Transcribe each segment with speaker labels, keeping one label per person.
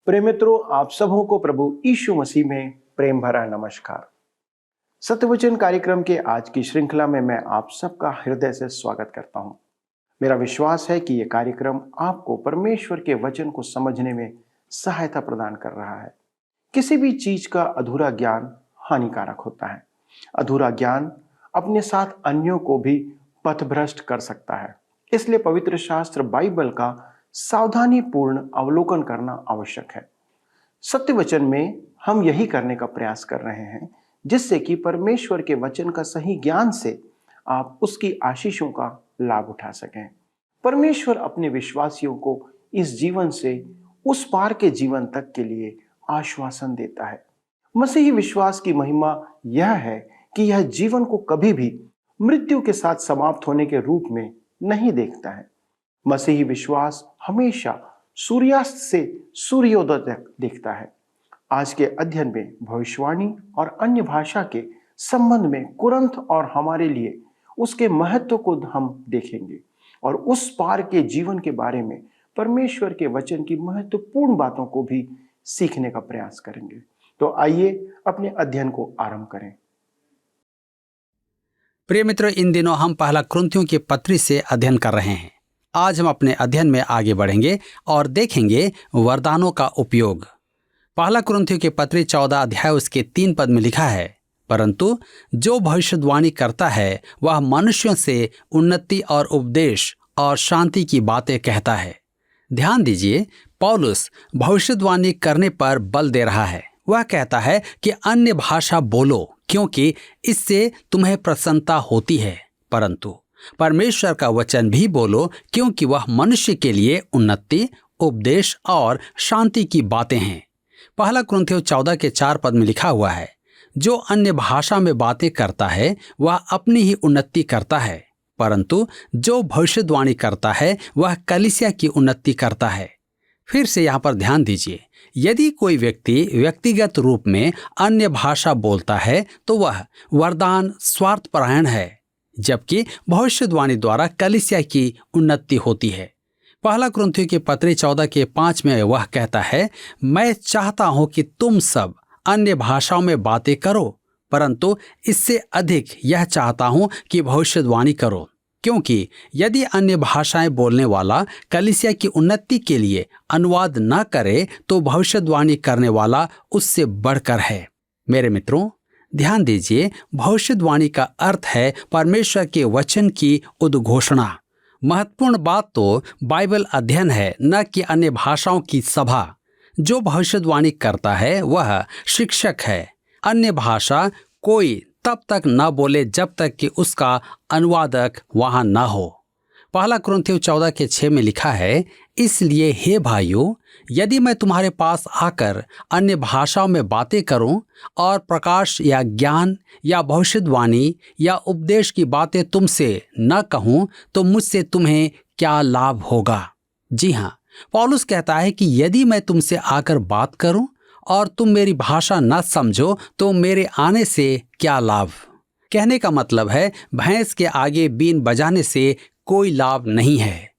Speaker 1: प्रिय मित्रों, आप सबों को प्रभु यीशु मसीह में प्रेम भरा नमस्कार। सत्यवचन कार्यक्रम के आज की श्रृंखला में मैं आप सबका हृदय से स्वागत करता हूं। मेरा विश्वास है कि यह कार्यक्रम आपको परमेश्वर के वचन को समझने में सहायता प्रदान कर रहा है। किसी भी चीज का अधूरा ज्ञान हानिकारक होता है। अधूरा ज्ञान अपने साथ अन्यों को भी पथभ्रष्ट कर सकता है। इसलिए पवित्र शास्त्र बाइबल का सावधानी पूर्ण अवलोकन करना आवश्यक है। सत्य वचन में हम यही करने का प्रयास कर रहे हैं, जिससे कि परमेश्वर के वचन का सही ज्ञान से आप उसकी आशीषों का लाभ उठा सकें। परमेश्वर अपने विश्वासियों को इस जीवन से उस पार के जीवन तक के लिए आश्वासन देता है। मसीही विश्वास की महिमा यह है कि यह जीवन को कभी भी मृत्यु के साथ समाप्त होने के रूप में नहीं देखता है। मसीही विश्वास हमेशा सूर्यास्त से सूर्योदय तक देखता है। आज के अध्ययन में भविष्यवाणी और अन्य भाषा के संबंध में कुरंथ और हमारे लिए उसके महत्व को हम देखेंगे और उस पार के जीवन के बारे में परमेश्वर के वचन की महत्वपूर्ण बातों को भी सीखने का प्रयास करेंगे। तो आइए अपने अध्ययन को आरंभ करें।
Speaker 2: प्रिय मित्रों, इन दिनों हम पहला कुरिन्थियों की पत्री से अध्ययन कर रहे हैं। आज हम अपने अध्ययन में आगे बढ़ेंगे और देखेंगे वरदानों का उपयोग। पहला कुरिन्थियों की पत्री 14 अध्याय उसके 3 पद में लिखा है, परंतु जो भविष्यवाणी करता है वह मनुष्यों से उन्नति और उपदेश और शांति की बातें कहता है। ध्यान दीजिए, पौलुस भविष्यवाणी करने पर बल दे रहा है। वह कहता है कि अन्य भाषा बोलो, क्योंकि इससे तुम्हें प्रसन्नता होती है, परंतु परमेश्वर का वचन भी बोलो, क्योंकि वह मनुष्य के लिए उन्नति, उपदेश और शांति की बातें हैं। पहला कुरिन्थियों 14 के 4 पद में लिखा हुआ है, जो अन्य भाषा में बातें करता है वह अपनी ही उन्नति करता है, परंतु जो भविष्यवाणी करता है वह कलीसिया की उन्नति करता है। फिर से यहाँ पर ध्यान दीजिए, यदि कोई व्यक्ति व्यक्तिगत रूप में अन्य भाषा बोलता है तो वह वरदान स्वार्थपरायण है, जबकि भविष्यवाणी द्वारा कलीसिया की उन्नति होती है। पहला कुरिन्थियों की पत्री 14 के 5 में वह कहता है, मैं चाहता हूं कि तुम सब अन्य भाषाओं में बातें करो, परंतु इससे अधिक यह चाहता हूं कि भविष्यवाणी करो, क्योंकि यदि अन्य भाषाएं बोलने वाला कलीसिया की उन्नति के लिए अनुवाद न करे तो भविष्यवाणी करने वाला उससे बढ़कर है। मेरे मित्रों, ध्यान दीजिए, भविष्यवाणी का अर्थ है परमेश्वर के वचन की उद्घोषणा। महत्वपूर्ण बात तो बाइबल अध्ययन है, न कि अन्य भाषाओं की सभा। जो भविष्यवाणी करता है वह शिक्षक है। अन्य भाषा कोई तब तक न बोले जब तक कि उसका अनुवादक वहां न हो। पहला कुरिन्थियों 14 के 6 में लिखा है, इसलिए हे भाइयों, यदि मैं तुम्हारे पास आकर अन्य भाषाओं में बातें करूं और प्रकाश या ज्ञान या भविष्यवाणी या उपदेश की बातें तुमसे न कहूं तो मुझसे तुम्हें क्या लाभ होगा। जी हाँ, पौलुस कहता है कि यदि मैं तुमसे आकर बात करूं और तुम मेरी भाषा न समझो तो मेरे आने से क्या लाभ। कहने का मतलब है, भैंस के आगे बीन बजाने से कोई लाभ नहीं है।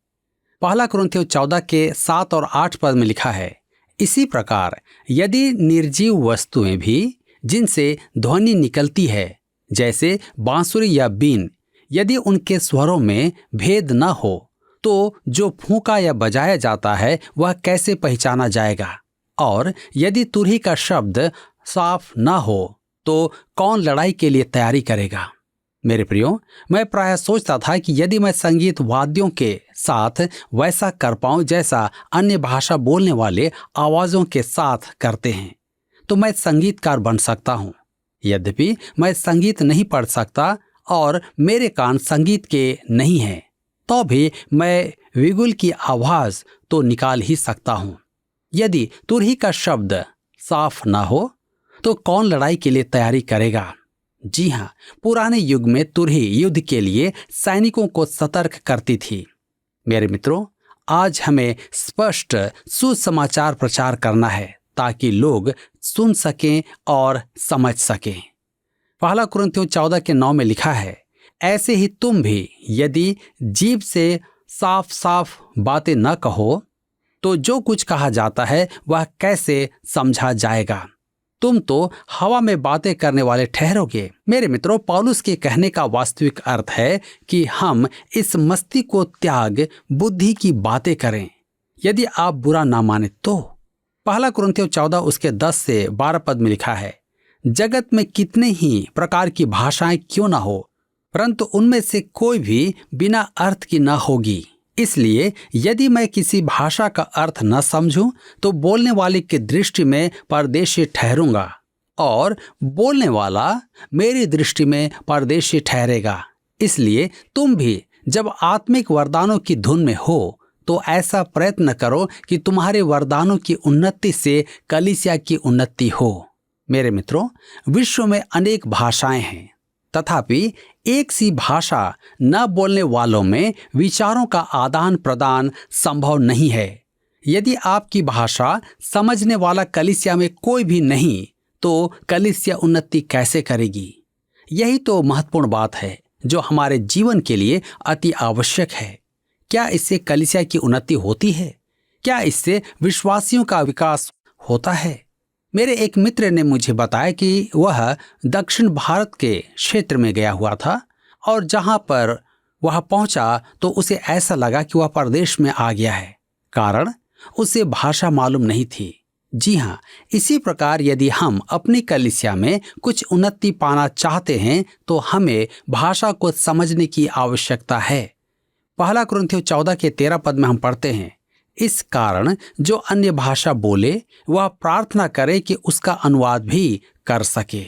Speaker 2: पहला कुरिन्थियों 14 के 7 और 8 पद में लिखा है, इसी प्रकार यदि निर्जीव वस्तुएं भी जिनसे ध्वनि निकलती है, जैसे बांसुरी या बीन, यदि उनके स्वरों में भेद न हो तो जो फूंका या बजाया जाता है वह कैसे पहचाना जाएगा? और यदि तुरही का शब्द साफ न हो तो कौन लड़ाई के लिए तैयारी करेगा? मेरे प्रियो, मैं प्रायः सोचता था कि यदि मैं संगीत वाद्यों के साथ वैसा कर पाऊं जैसा अन्य भाषा बोलने वाले आवाजों के साथ करते हैं तो मैं संगीतकार बन सकता हूं। यद्यपि मैं संगीत नहीं पढ़ सकता और मेरे कान संगीत के नहीं हैं, तो भी मैं विगुल की आवाज तो निकाल ही सकता हूं। यदि तुरही का शब्द साफ ना हो तो कौन लड़ाई के लिए तैयारी करेगा? जी हाँ, पुराने युग में तुरही युद्ध के लिए सैनिकों को सतर्क करती थी। मेरे मित्रों, आज हमें स्पष्ट सुसमाचार प्रचार करना है ताकि लोग सुन सकें और समझ सकें। पहला कुरिन्थियों 14 के 9 में लिखा है, ऐसे ही तुम भी यदि जीभ से साफ साफ बातें न कहो तो जो कुछ कहा जाता है वह कैसे समझा जाएगा? तुम तो हवा में बातें करने वाले ठहरोगे। मेरे मित्रों, पौलुस के कहने का वास्तविक अर्थ है कि हम इस मस्ती को त्याग बुद्धि की बातें करें। यदि आप बुरा ना माने तो पहला कुरिन्थियों 14 उसके 10 से 12 पद में लिखा है, जगत में कितने ही प्रकार की भाषाएं क्यों ना हो, परंतु उनमें से कोई भी बिना अर्थ की न होगी। इसलिए यदि मैं किसी भाषा का अर्थ न समझूं तो बोलने वाले की दृष्टि में परदेशी ठहरूंगा और बोलने वाला मेरी दृष्टि में परदेशी ठहरेगा। इसलिए तुम भी जब आत्मिक वरदानों की धुन में हो तो ऐसा प्रयत्न करो कि तुम्हारे वरदानों की उन्नति से कलीसिया की उन्नति हो। मेरे मित्रों, विश्व में अनेक भाषाएं हैं, तथापि एक सी भाषा न बोलने वालों में विचारों का आदान प्रदान संभव नहीं है। यदि आपकी भाषा समझने वाला कलीसिया में कोई भी नहीं तो कलीसिया उन्नति कैसे करेगी? यही तो महत्वपूर्ण बात है जो हमारे जीवन के लिए अति आवश्यक है। क्या इससे कलीसिया की उन्नति होती है? क्या इससे विश्वासियों का विकास होता है? मेरे एक मित्र ने मुझे बताया कि वह दक्षिण भारत के क्षेत्र में गया हुआ था और जहां पर वह पहुंचा तो उसे ऐसा लगा कि वह परदेश में आ गया है, कारण उसे भाषा मालूम नहीं थी। जी हाँ, इसी प्रकार यदि हम अपनी कलीसिया में कुछ उन्नति पाना चाहते हैं तो हमें भाषा को समझने की आवश्यकता है। पहला कुरिन्थियों 14 के 13 पद में हम पढ़ते हैं, इस कारण जो अन्य भाषा बोले वह प्रार्थना करे कि उसका अनुवाद भी कर सके।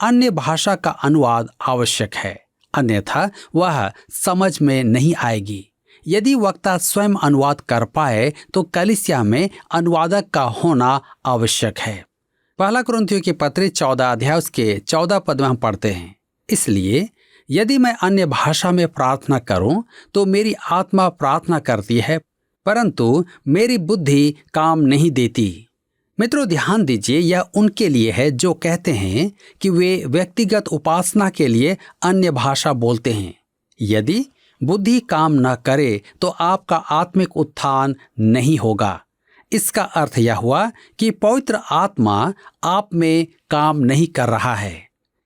Speaker 2: अन्य भाषा का अनुवाद आवश्यक है, अन्यथा वह समझ में नहीं आएगी। यदि वक्ता स्वयं अनुवाद कर पाए तो कलीसिया में अनुवादक का होना आवश्यक है। पहला कुरिन्थियों की पत्री 14 अध्याय उसके 14 पद में हम पढ़ते हैं, इसलिए यदि मैं अन्य भाषा में प्रार्थना करूं तो मेरी आत्मा प्रार्थना करती है परंतु मेरी बुद्धि काम नहीं देती। मित्रों, ध्यान दीजिए, यह उनके लिए है जो कहते हैं कि वे व्यक्तिगत उपासना के लिए अन्य भाषा बोलते हैं। यदि बुद्धि काम न करे तो आपका आत्मिक उत्थान नहीं होगा। इसका अर्थ यह हुआ कि पवित्र आत्मा आप में काम नहीं कर रहा है।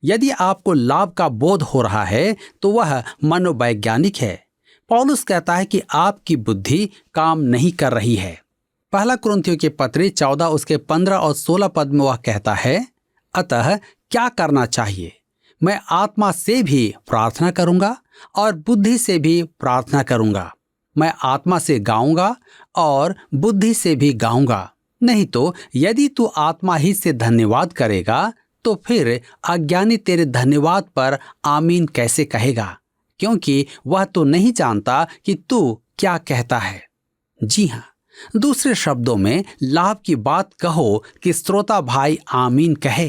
Speaker 2: यदि आपको लाभ का बोध हो रहा है तो वह मनोवैज्ञानिक है। पौलुस कहता है कि आपकी बुद्धि काम नहीं कर रही है। पहला कुरिन्थियों के पत्री 14 उसके 15 और 16 पद में वह कहता है, अतः क्या करना चाहिए? मैं आत्मा से भी प्रार्थना करूंगा और बुद्धि से भी प्रार्थना करूंगा। मैं आत्मा से गाऊंगा और बुद्धि से भी गाऊंगा। नहीं तो यदि तू आत्मा ही से धन्यवाद करेगा तो फिर अज्ञानी तेरे धन्यवाद पर आमीन कैसे कहेगा, क्योंकि वह तो नहीं जानता कि तू क्या कहता है। जी हाँ, दूसरे शब्दों में लाभ की बात कहो कि श्रोता भाई आमीन कहे,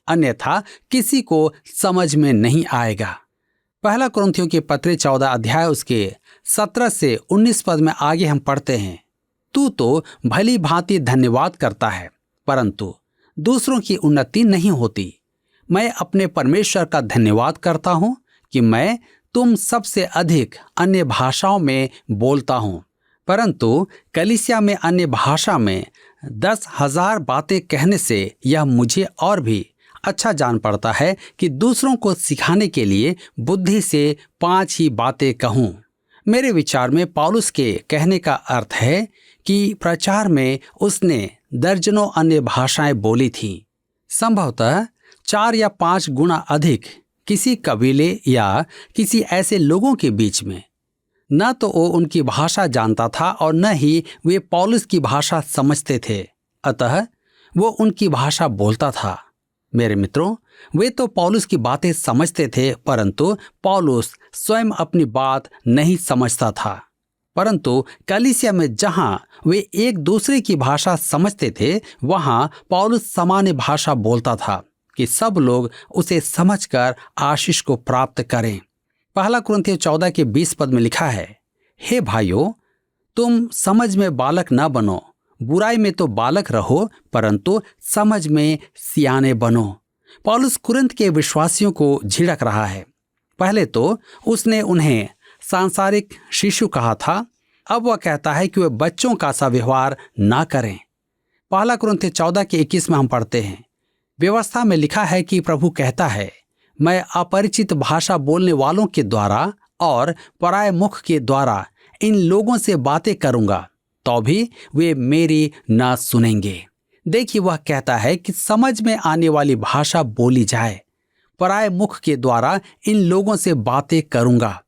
Speaker 2: अन्यथा किसी को समझ में नहीं आएगा। पहला कुरिन्थियों के पत्री 14 अध्याय उसके 17 से 19 पद में आगे हम पढ़ते हैं, तू तो भली भांति धन्यवाद करता है परंतु दूसरों की उन्नति नहीं होती। मैं अपने परमेश्वर का धन्यवाद करता हूं कि मैं तुम सबसे अधिक अन्य भाषाओं में बोलता हूं, परंतु कलीसिया में अन्य भाषा में 10,000 बातें कहने से यह मुझे और भी अच्छा जान पड़ता है कि दूसरों को सिखाने के लिए बुद्धि से 5 ही बातें कहूं। मेरे विचार में पौलुस के कहने का अर्थ है कि प्रचार में उसने दर्जनों अन्य भाषाएं बोली थीं, संभवतः 4 या 5 गुना अधिक किसी कबीले या किसी ऐसे लोगों के बीच में। न तो वो उनकी भाषा जानता था और न ही वे पौलुस की भाषा समझते थे, अतः वो उनकी भाषा बोलता था। मेरे मित्रों, वे तो पौलुस की बातें समझते थे परंतु पौलुस स्वयं अपनी बात नहीं समझता था। परंतु कलीसिया में जहां वे एक दूसरे की भाषा समझते थे वहां पौलुस सामान्य भाषा बोलता था कि सब लोग उसे समझकर आशीष को प्राप्त करें। पहला कुरिन्थियों 14 के 20 पद में लिखा है, हे भाइयों, तुम समझ में बालक न बनो, बुराई में तो बालक रहो परंतु समझ में सियाने बनो। पौलुस कुरिन्थ के विश्वासियों को झिड़क रहा है। पहले तो उसने उन्हें सांसारिक शिशु कहा था, अब वह कहता है कि वे बच्चों का सा व्यवहार ना करें। पहला कुरिन्थियों 14:21 में हम पढ़ते हैं, व्यवस्था में लिखा है कि प्रभु कहता है, मैं अपरिचित भाषा बोलने वालों के द्वारा और पराये मुख के द्वारा इन लोगों से बातें करूंगा, तो भी वे मेरी ना सुनेंगे। देखिए, वह कहता है कि समझ में आने वाली भाषा बोली जाए, पराये मुख के द्वारा इन लोगों से बातें करूंगा।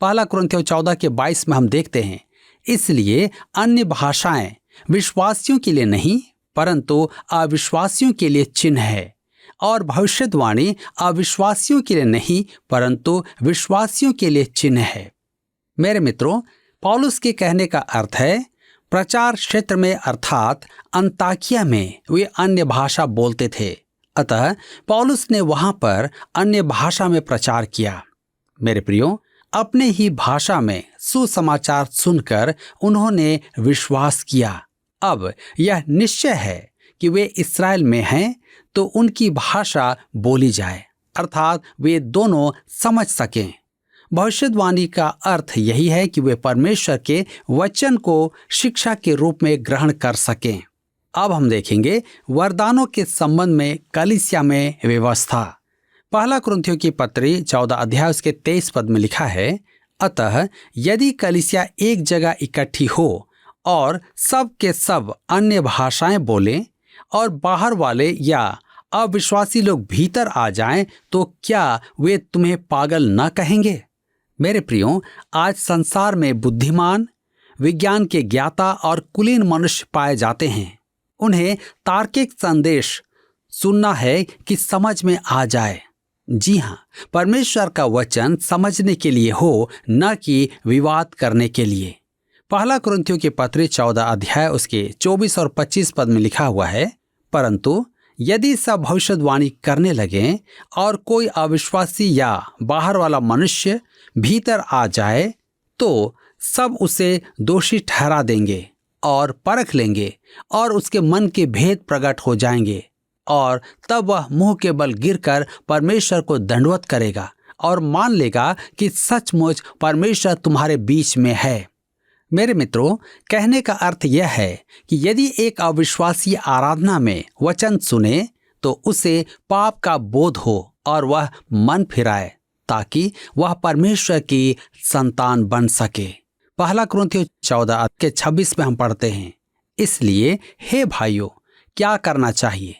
Speaker 2: पहला कुरिन्थियों 14:22 में हम देखते हैं, इसलिए अन्य भाषाएं विश्वासियों के लिए नहीं परंतु अविश्वासियों के लिए चिन्ह है, और भविष्यवाणी अविश्वासियों के लिए नहीं परंतु विश्वासियों के लिए चिन्ह है। मेरे मित्रों, पौलुस के कहने का अर्थ है, प्रचार क्षेत्र में अर्थात अंताकिया में वे अन्य भाषा बोलते थे, अतः पौलुस ने वहां पर अन्य भाषा में प्रचार किया। मेरे प्रियो, अपने ही भाषा में सुसमाचार सुनकर उन्होंने विश्वास किया। अब यह निश्चय है कि वे इस्राएल में हैं तो उनकी भाषा बोली जाए, अर्थात वे दोनों समझ सकें। भविष्यवाणी का अर्थ यही है कि वे परमेश्वर के वचन को शिक्षा के रूप में ग्रहण कर सकें। अब हम देखेंगे वरदानों के संबंध में कलीसिया में व्यवस्था। पहला कुरिन्थियों की पत्री 14 उसके 23 पद में लिखा है, अतः यदि कलीसिया एक जगह इकट्ठी हो और सब के सब अन्य भाषाएं बोलें और बाहर वाले या अविश्वासी लोग भीतर आ जाएं, तो क्या वे तुम्हें पागल न कहेंगे? मेरे प्रियो, आज संसार में बुद्धिमान, विज्ञान के ज्ञाता और कुलीन मनुष्य पाए जाते हैं। उन्हें तार्किक संदेश सुनना है कि समझ में आ जाए। जी हाँ, परमेश्वर का वचन समझने के लिए हो, न कि विवाद करने के लिए। पहला कुरिन्थियों की पत्री 14 उसके 24 और 25 पद में लिखा हुआ है, परंतु यदि सब भविष्यवाणी करने लगें और कोई अविश्वासी या बाहर वाला मनुष्य भीतर आ जाए, तो सब उसे दोषी ठहरा देंगे और परख लेंगे और उसके मन के भेद प्रकट हो जाएंगे, और तब वह मुंह के बल गिरकर परमेश्वर को दंडवत करेगा और मान लेगा कि सचमुच परमेश्वर तुम्हारे बीच में है। मेरे मित्रों, कहने का अर्थ यह है कि यदि एक अविश्वासी आराधना में वचन सुने तो उसे पाप का बोध हो और वह मन फिराए, ताकि वह परमेश्वर की संतान बन सके। पहला कुरिन्थियों 14:26 में हम पढ़ते हैं, इसलिए हे भाइयों, क्या करना चाहिए?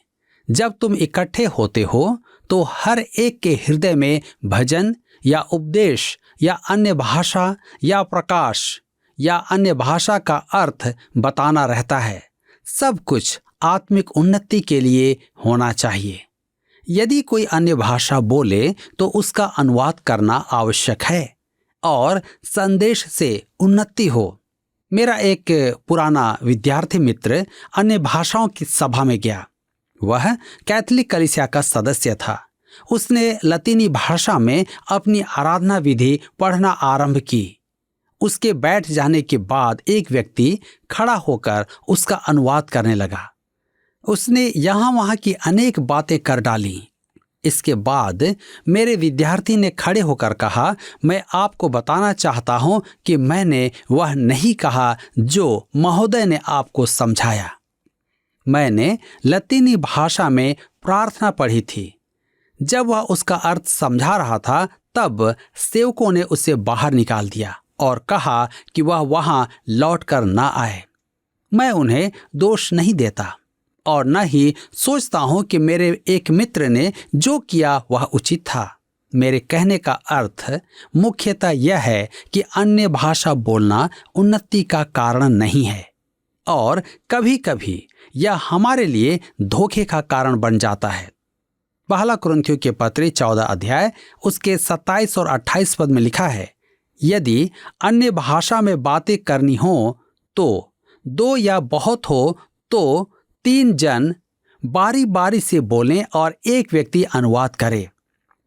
Speaker 2: जब तुम इकट्ठे होते हो तो हर एक के हृदय में भजन या उपदेश या अन्य भाषा या प्रकाश या अन्य भाषा का अर्थ बताना रहता है। सब कुछ आत्मिक उन्नति के लिए होना चाहिए। यदि कोई अन्य भाषा बोले तो उसका अनुवाद करना आवश्यक है और संदेश से उन्नति हो। मेरा एक पुराना विद्यार्थी मित्र अन्य भाषाओं की सभा में गया। वह कैथोलिक कलीसिया का सदस्य था। उसने लतीनी भाषा में अपनी आराधना विधि पढ़ना आरंभ की। उसके बैठ जाने के बाद एक व्यक्ति खड़ा होकर उसका अनुवाद करने लगा। उसने यहाँ वहाँ की अनेक बातें कर डाली। इसके बाद मेरे विद्यार्थी ने खड़े होकर कहा, मैं आपको बताना चाहता हूँ कि मैंने वह नहीं कहा जो महोदय ने आपको समझाया। मैंने लतीनी भाषा में प्रार्थना पढ़ी थी। जब वह उसका अर्थ समझा रहा था, तब सेवकों ने उसे बाहर निकाल दिया और कहा कि वह वहां लौटकर न आए। मैं उन्हें दोष नहीं देता और न ही सोचता हूं कि मेरे एक मित्र ने जो किया वह उचित था। मेरे कहने का अर्थ मुख्यतः यह है कि अन्य भाषा बोलना उन्नति का कारण नहीं है, और कभी कभी यह हमारे लिए धोखे का कारण बन जाता है। पहला कुरिन्थियों के पत्री 14 उसके 27 और 28 पद में लिखा है, यदि अन्य भाषा में बातें करनी हो तो 2 या बहुत हो तो 3 जन बारी बारी से बोलें और एक व्यक्ति अनुवाद करे।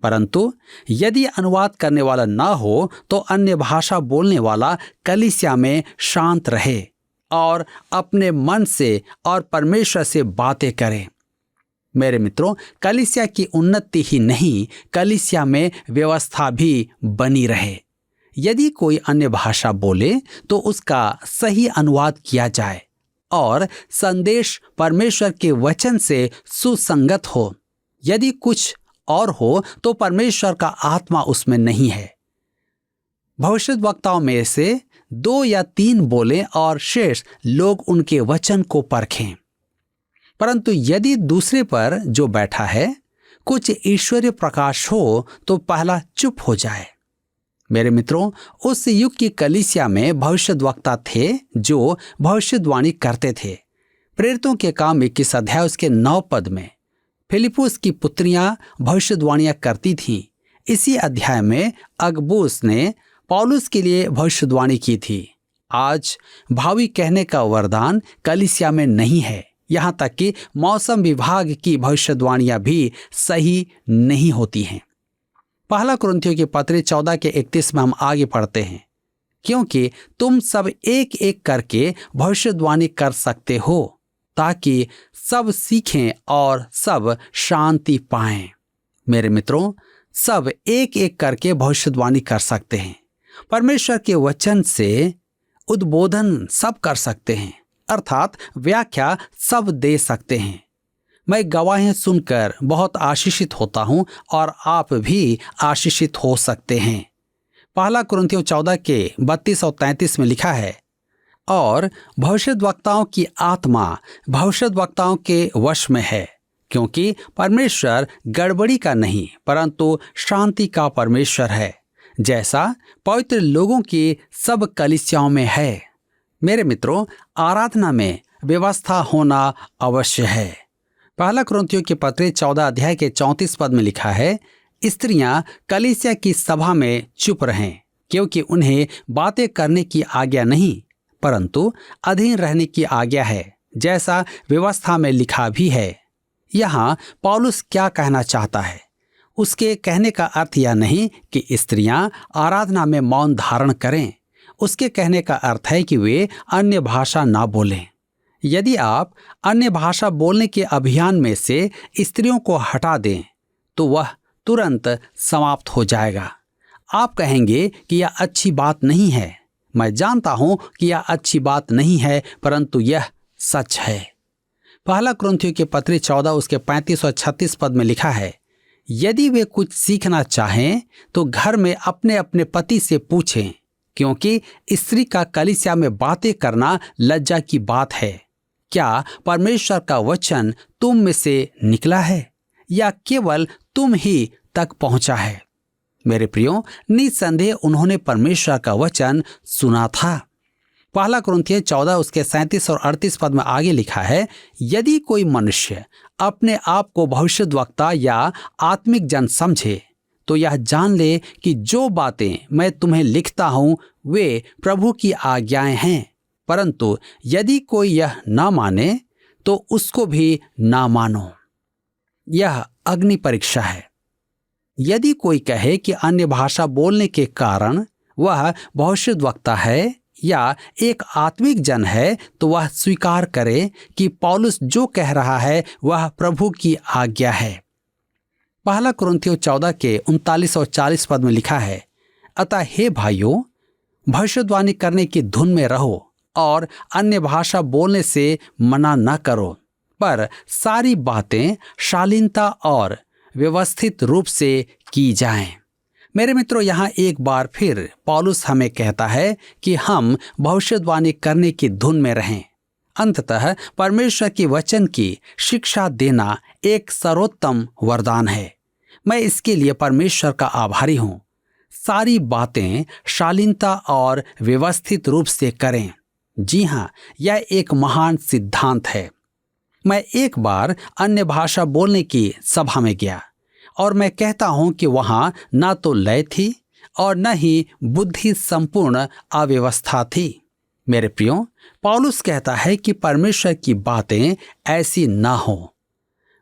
Speaker 2: परंतु यदि अनुवाद करने वाला ना हो तो अन्य भाषा बोलने वाला कलीसिया में शांत रहे और अपने मन से और परमेश्वर से बातें करे। मेरे मित्रों, कलीसिया की उन्नति ही नहीं, कलीसिया में व्यवस्था भी बनी रहे। यदि कोई अन्य भाषा बोले तो उसका सही अनुवाद किया जाए और संदेश परमेश्वर के वचन से सुसंगत हो। यदि कुछ और हो तो परमेश्वर का आत्मा उसमें नहीं है। भविष्यद्वक्ताओं में से 2 या 3 बोलें और शेष लोग उनके वचन को परखें। परंतु यदि दूसरे पर जो बैठा है कुछ ईश्वरीय प्रकाश हो तो पहला चुप हो जाए। मेरे मित्रों, उस युग की कलीसिया में भविष्यद्वक्ता थे जो भविष्यवाणी करते थे। प्रेरितों के काम 21 अध्याय उसके 9 पद में फिलिपुस की पुत्रियां भविष्यवाणियां करती थीं। इसी अध्याय में अगबुस ने पौलुस के लिए भविष्यवाणी की थी। आज भावी कहने का वरदान कलीसिया में नहीं है। यहाँ तक कि मौसम विभाग की भविष्यवाणियां भी सही नहीं होती हैं। पहला कुरिन्थियों की पत्री 14 के 31 में हम आगे पढ़ते हैं, क्योंकि तुम सब एक एक करके भविष्यवाणी कर सकते हो ताकि सब सीखें और सब शांति पाएं। मेरे मित्रों, सब एक एक करके भविष्यवाणी कर सकते हैं। परमेश्वर के वचन से उद्बोधन सब कर सकते हैं, अर्थात व्याख्या सब दे सकते हैं। मैं गवाहियां सुनकर बहुत आशीषित होता हूं और आप भी आशीषित हो सकते हैं। पहला कुरिन्थियों 14 के 32 और 33 में लिखा है, और भविष्यद्वक्ताओं की आत्मा भविष्यद्वक्ताओं के वश में है, क्योंकि परमेश्वर गड़बड़ी का नहीं परंतु शांति का परमेश्वर है, जैसा पवित्र लोगों की सब कलीसियाओं में है। मेरे मित्रों, आराधना में व्यवस्था होना अवश्य है। पहला कुरिन्थियों के पत्र 14 अध्याय के 34 पद में लिखा है, स्त्रियां कलीसिया की सभा में चुप रहें, क्योंकि उन्हें बातें करने की आज्ञा नहीं परंतु अधीन रहने की आज्ञा है, जैसा व्यवस्था में लिखा भी है। यहाँ पौलुस क्या कहना चाहता है? उसके कहने का अर्थ यह नहीं कि स्त्रियां आराधना में मौन धारण करें। उसके कहने का अर्थ है कि वे अन्य भाषा ना बोलें। यदि आप अन्य भाषा बोलने के अभियान में से स्त्रियों को हटा दें तो वह तुरंत समाप्त हो जाएगा। आप कहेंगे कि यह अच्छी बात नहीं है। मैं जानता हूं कि यह अच्छी बात नहीं है, परंतु यह सच है। पहला कुरिन्थियों के पत्र 14 उसके 35 और 36 पद में लिखा है, यदि वे कुछ सीखना चाहें तो घर में अपने अपने पति से पूछें, क्योंकि स्त्री का कलीसिया में बातें करना लज्जा की बात है। क्या परमेश्वर का वचन तुम में से निकला है या केवल तुम ही तक पहुंचा है? मेरे प्रियो, निसंदेह उन्होंने परमेश्वर का वचन सुना था। पहला कुरिन्थियों 14 उसके 37 और 38 पद में आगे लिखा है, यदि कोई मनुष्य अपने आप को भविष्यद्वक्ता या आत्मिक जन समझे तो यह जान ले कि जो बातें मैं तुम्हें लिखता हूं वे प्रभु की आज्ञाएं हैं। परंतु यदि कोई यह ना माने तो उसको भी ना मानो। यह अग्नि परीक्षा है। यदि कोई कहे कि अन्य भाषा बोलने के कारण वह भविष्यद्वक्ता है या एक आत्मिक जन है, तो वह स्वीकार करे कि पौलुस जो कह रहा है वह प्रभु की आज्ञा है। पहला कुरिन्थियों 14 के 39 और 40 पद में लिखा है, अतः हे भाइयों, भविष्यवाणी करने की धुन में रहो और अन्य भाषा बोलने से मना न करो, पर सारी बातें शालीनता और व्यवस्थित रूप से की जाएं। मेरे मित्रों, यहाँ एक बार फिर पौलुस हमें कहता है कि हम भविष्यवाणी करने की धुन में रहें। अंततः परमेश्वर की वचन की शिक्षा देना एक सर्वोत्तम वरदान है। मैं इसके लिए परमेश्वर का आभारी हूँ। सारी बातें शालीनता और व्यवस्थित रूप से करें। जी हाँ, यह एक महान सिद्धांत है। मैं एक बार अन्य भाषा बोलने की सभा में गया और मैं कहता हूं कि वहां ना तो लय थी और न ही बुद्धि संपूर्ण अव्यवस्था थी। मेरे प्रियो, पौलुस कहता है कि परमेश्वर की बातें ऐसी ना हो।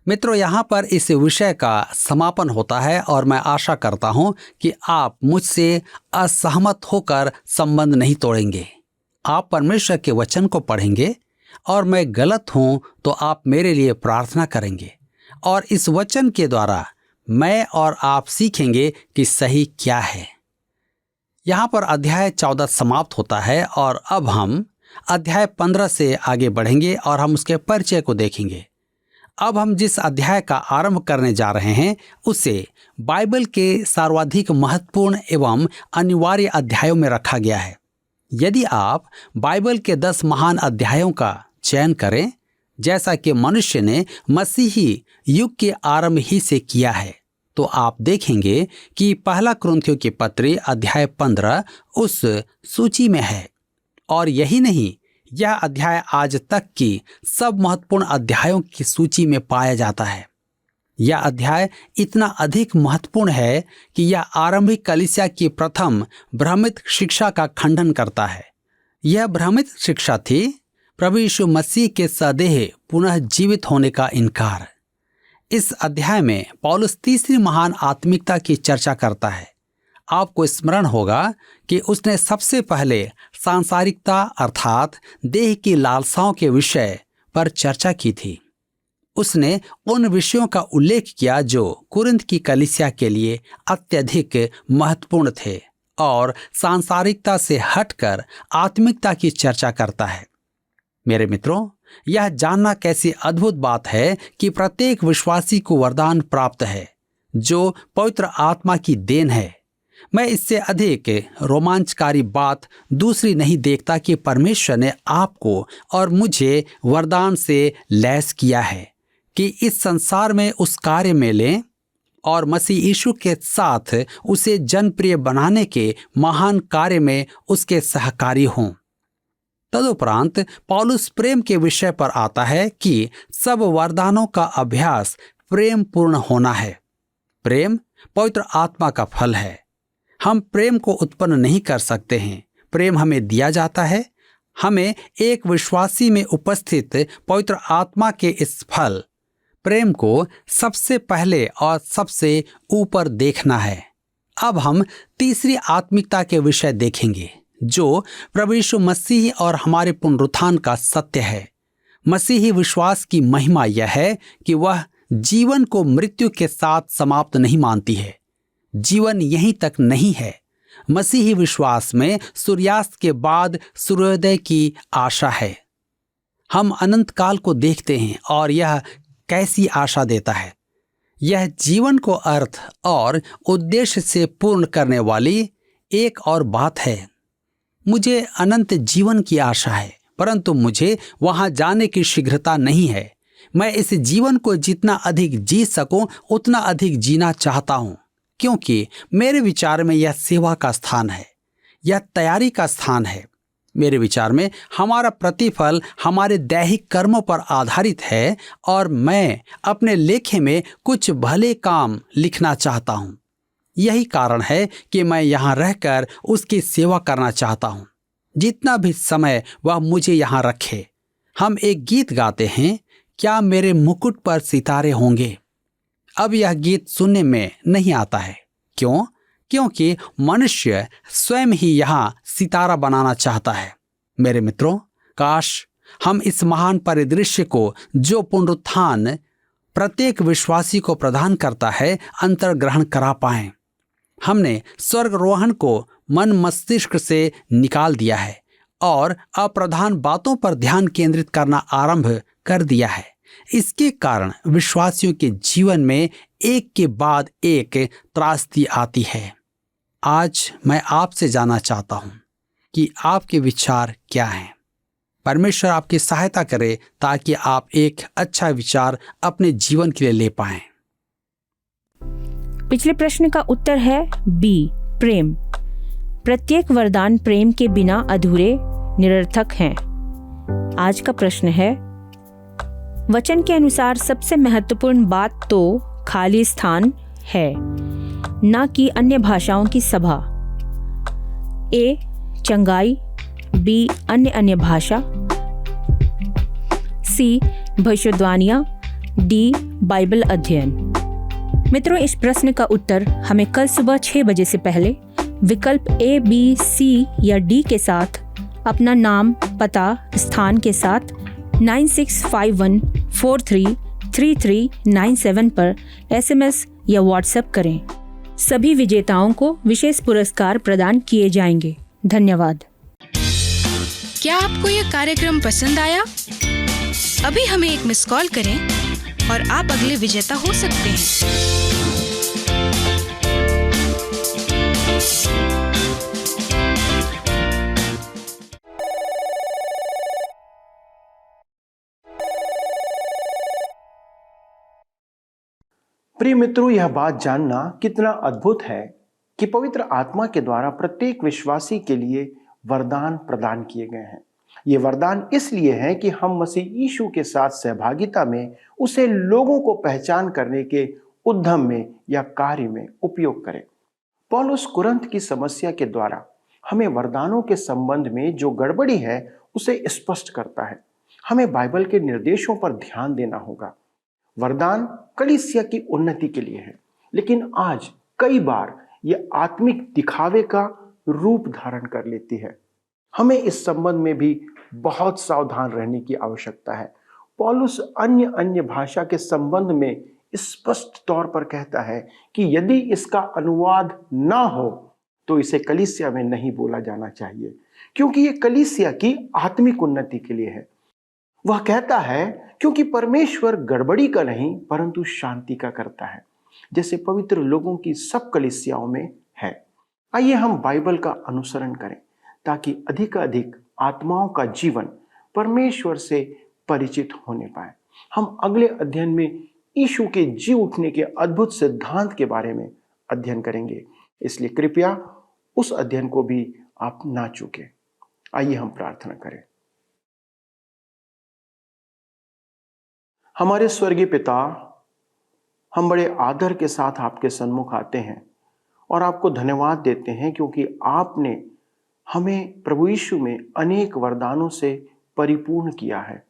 Speaker 2: मित्रों, यहाँ पर इस विषय का समापन होता है और मैं आशा करता हूं कि आप मुझसे असहमत होकर संबंध नहीं तोड़ेंगे। आप परमेश्वर के वचन को पढ़ेंगे और मैं गलत हूं तो आप मेरे लिए प्रार्थना करेंगे और इस वचन के द्वारा मैं और आप सीखेंगे कि सही क्या है। यहाँ पर अध्याय 14 समाप्त होता है और अब हम अध्याय 15 से आगे बढ़ेंगे और हम उसके परिचय को देखेंगे। अब हम जिस अध्याय का आरंभ करने जा रहे हैं उसे बाइबल के सर्वाधिक महत्वपूर्ण एवं अनिवार्य अध्यायों में रखा गया है। यदि आप बाइबल के 10 महान अध्यायों का चयन करें, जैसा कि मनुष्य ने मसीही युग के आरंभ ही से किया है, तो आप देखेंगे कि पहला कुरिन्थियों की पत्री अध्याय 15 उस सूची में है। और यही नहीं, यह अध्याय आज तक की सब महत्वपूर्ण अध्यायों की सूची में पाया जाता है। यह अध्याय इतना अधिक महत्वपूर्ण है कि यह आरंभिक कलीसिया की प्रथम भ्रमित शिक्षा का खंडन करता है। यह भ्रमित शिक्षा थी प्रभु यीशु मसीह के सदेह पुनः जीवित होने का इनकार। इस अध्याय में पौलुस तीसरी महान आत्मिकता की चर्चा करता है। आपको स्मरण होगा कि उसने सबसे पहले सांसारिकता अर्थात देह की लालसाओं के विषय पर चर्चा की थी। उसने उन विषयों का उल्लेख किया जो कुरिन्थ की कलीसिया के लिए अत्यधिक महत्वपूर्ण थे और सांसारिकता से हटकर आत्मिकता की चर्चा करता है। मेरे मित्रों, यह जानना कैसी अद्भुत बात है कि प्रत्येक विश्वासी को वरदान प्राप्त है जो पवित्र आत्मा की देन है। मैं इससे अधिक रोमांचकारी बात दूसरी नहीं देखता कि परमेश्वर ने आपको और मुझे वरदान से लैस किया है कि इस संसार में उस कार्य में लें और मसीह यीशु के साथ उसे जनप्रिय बनाने के महान कार्य में उसके सहकारी हों। तदुपरांत पौलुस प्रेम के विषय पर आता है कि सब वरदानों का अभ्यास प्रेम पूर्ण होना है। प्रेम पवित्र आत्मा का फल है। हम प्रेम को उत्पन्न नहीं कर सकते हैं, प्रेम हमें दिया जाता है। हमें एक विश्वासी में उपस्थित पवित्र आत्मा के इस फल प्रेम को सबसे पहले और सबसे ऊपर देखना है। अब हम तीसरी आत्मिकता के विषय देखेंगे जो प्रभु यीशु मसीह और हमारे पुनरुत्थान का सत्य है। मसीही विश्वास की महिमा यह है कि वह जीवन को मृत्यु के साथ समाप्त नहीं मानती है। जीवन यहीं तक नहीं है। मसीही विश्वास में सूर्यास्त के बाद सूर्योदय की आशा है। हम अनंत काल को देखते हैं और यह कैसी आशा देता है। यह जीवन को अर्थ और उद्देश्य से पूर्ण करने वाली एक और बात है। मुझे अनंत जीवन की आशा है, परंतु मुझे वहां जाने की शीघ्रता नहीं है। मैं इस जीवन को जितना अधिक जी सकूं उतना अधिक जीना चाहता हूं, क्योंकि मेरे विचार में यह सेवा का स्थान है, यह तैयारी का स्थान है। मेरे विचार में हमारा प्रतिफल हमारे दैहिक कर्मों पर आधारित है और मैं अपने लेखे में कुछ भले काम लिखना चाहता हूं। यही कारण है कि मैं यहाँ रहकर उसकी सेवा करना चाहता हूं, जितना भी समय वह मुझे यहाँ रखे। हम एक गीत गाते हैं, क्या मेरे मुकुट पर सितारे होंगे। अब यह गीत सुनने में नहीं आता है। क्यों? क्योंकि मनुष्य स्वयं ही यहाँ सितारा बनाना चाहता है। मेरे मित्रों, काश हम इस महान परिदृश्य को जो पुनरुत्थान प्रत्येक विश्वासी को प्रदान करता है अंतर्ग्रहण करा पाएं। हमने स्वर्गरोहण को मन मस्तिष्क से निकाल दिया है और अप्रधान बातों पर ध्यान केंद्रित करना आरंभ कर दिया है। इसके कारण विश्वासियों के जीवन में एक के बाद एक त्रासदी आती है। आज मैं आपसे जानना चाहता हूं कि आपके विचार क्या हैं। परमेश्वर आपकी सहायता करे ताकि आप एक अच्छा विचार अपने जीवन के लिए ले पाएं।
Speaker 3: पिछले प्रश्न का उत्तर है बी, प्रेम। प्रत्येक वरदान प्रेम के बिना अधूरे, निरर्थक हैं। आज का प्रश्न है, वचन के अनुसार सबसे महत्वपूर्ण बात तो खाली स्थान है, ना कि अन्य भाषाओं की सभा। ए, चंगाई, बी, अन्य भाषा, सी, भविष्यवाणियां, डी, बाइबल अध्ययन। मित्रों, इस प्रश्न का उत्तर हमें कल सुबह 6 बजे से पहले विकल्प ए, बी, सी या डी के साथ अपना नाम, पता, स्थान के साथ 9651433397 पर SMS या WhatsApp करें। सभी विजेताओं को विशेष पुरस्कार प्रदान किए जाएंगे। धन्यवाद।
Speaker 4: क्या आपको यह कार्यक्रम पसंद आया? अभी हमें एक मिस कॉल करें और आप अगले विजेता हो सकते हैं।
Speaker 1: प्रिय मित्रों, यह बात जानना कितना अद्भुत है कि पवित्र आत्मा के द्वारा प्रत्येक विश्वासी के लिए वरदान प्रदान किए गए हैं। ये वरदान इसलिए हैं कि हम मसीह यीशु के साथ सहभागिता में उसे लोगों को पहचान करने के उद्यम में या कार्य में उपयोग करें। पौलुस कुरिन्थ की समस्या के द्वारा हमें वरदानों के संबंध में जो गड़बड़ी है उसे स्पष्ट करता है। हमें बाइबल के निर्देशों पर ध्यान देना होगा। वरदान कलीसिया की उन्नति के लिए है, लेकिन आज कई बार यह आत्मिक दिखावे का रूप धारण कर लेती है। हमें इस संबंध में भी बहुत सावधान रहने की आवश्यकता है। पौलुस अन्य भाषा के संबंध में स्पष्ट तौर पर कहता है कि यदि इसका अनुवाद ना हो तो इसे कलीसिया में नहीं बोला जाना चाहिए, क्योंकि यह कलीसिया की आत्मिक उन्नति के लिए है। वह कहता है क्योंकि परमेश्वर गड़बड़ी का नहीं परंतु शांति का करता है, जैसे पवित्र लोगों की सब कलीसियाओं में है। आइए हम बाइबल का अनुसरण करें ताकि अधिक आत्माओं का जीवन परमेश्वर से परिचित होने पाए। हम अगले अध्ययन में यीशु के जी उठने के अद्भुत सिद्धांत के बारे में अध्ययन करेंगे, इसलिए कृपया उस अध्ययन को भी आप ना चूकें। आइए हम प्रार्थना करें। हमारे स्वर्गीय पिता, हम बड़े आदर के साथ आपके सन्मुख आते हैं और आपको धन्यवाद देते हैं क्योंकि आपने हमें प्रभु यीशु में अनेक वरदानों से परिपूर्ण किया है।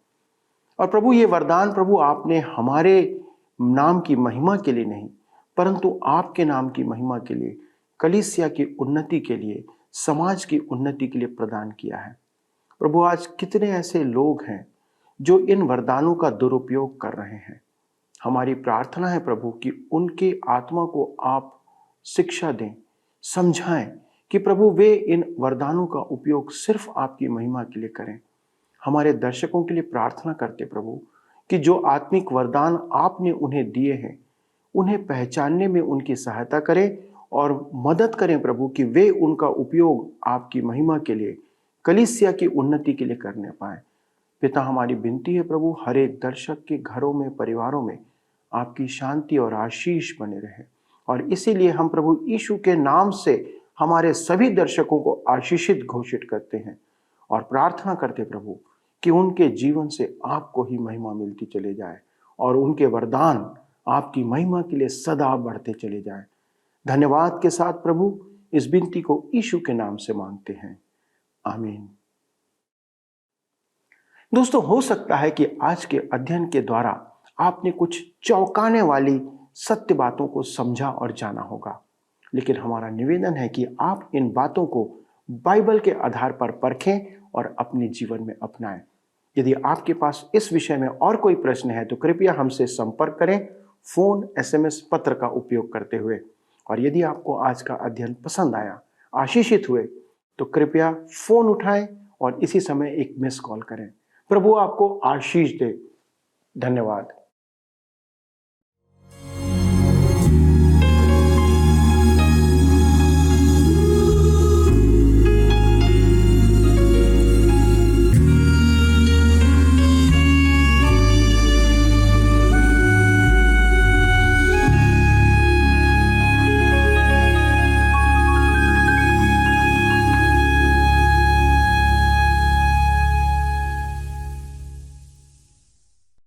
Speaker 1: और प्रभु, ये वरदान प्रभु आपने हमारे नाम की महिमा के लिए नहीं परंतु आपके नाम की महिमा के लिए, कलीसिया की उन्नति के लिए, समाज की उन्नति के लिए प्रदान किया है। प्रभु, आज कितने ऐसे लोग हैं जो इन वरदानों का दुरुपयोग कर रहे हैं। हमारी प्रार्थना है प्रभु कि उनके आत्मा को आप शिक्षा दें, समझाएं कि प्रभु वे इन वरदानों का उपयोग सिर्फ आपकी महिमा के लिए करें। हमारे दर्शकों के लिए प्रार्थना करते प्रभु कि जो आत्मिक वरदान आपने उन्हें दिए हैं उन्हें पहचानने में उनकी सहायता करें और मदद करें प्रभु कि वे उनका उपयोग आपकी महिमा के लिए, कलीसिया की उन्नति के लिए करने पाएं। पिता, हमारी विनती है प्रभु, हर एक दर्शक के घरों में, परिवारों में आपकी शांति और आशीष बने रहे। और इसीलिए हम प्रभु यीशु के नाम से हमारे सभी दर्शकों को आशीषित घोषित करते हैं और प्रार्थना करते प्रभु कि उनके जीवन से आपको ही महिमा मिलती चले जाए और उनके वरदान आपकी महिमा के लिए सदा बढ़ते चले जाए। धन्यवाद के साथ प्रभु इस विनती को यीशु के नाम से मांगते हैं, आमीन। दोस्तों, हो सकता है कि आज के अध्ययन के द्वारा आपने कुछ चौंकाने वाली सत्य बातों को समझा और जाना होगा, लेकिन हमारा निवेदन है कि आप इन बातों को बाइबल के आधार पर परखें और अपने जीवन में अपनाएं। यदि आपके पास इस विषय में और कोई प्रश्न है तो कृपया हमसे संपर्क करें, फोन, SMS, पत्र का उपयोग करते हुए। और यदि आपको आज का अध्ययन पसंद आया, आशीषित हुए, तो कृपया फोन उठाएं और इसी समय एक मिस कॉल करें। प्रभु आपको आशीष दे। धन्यवाद।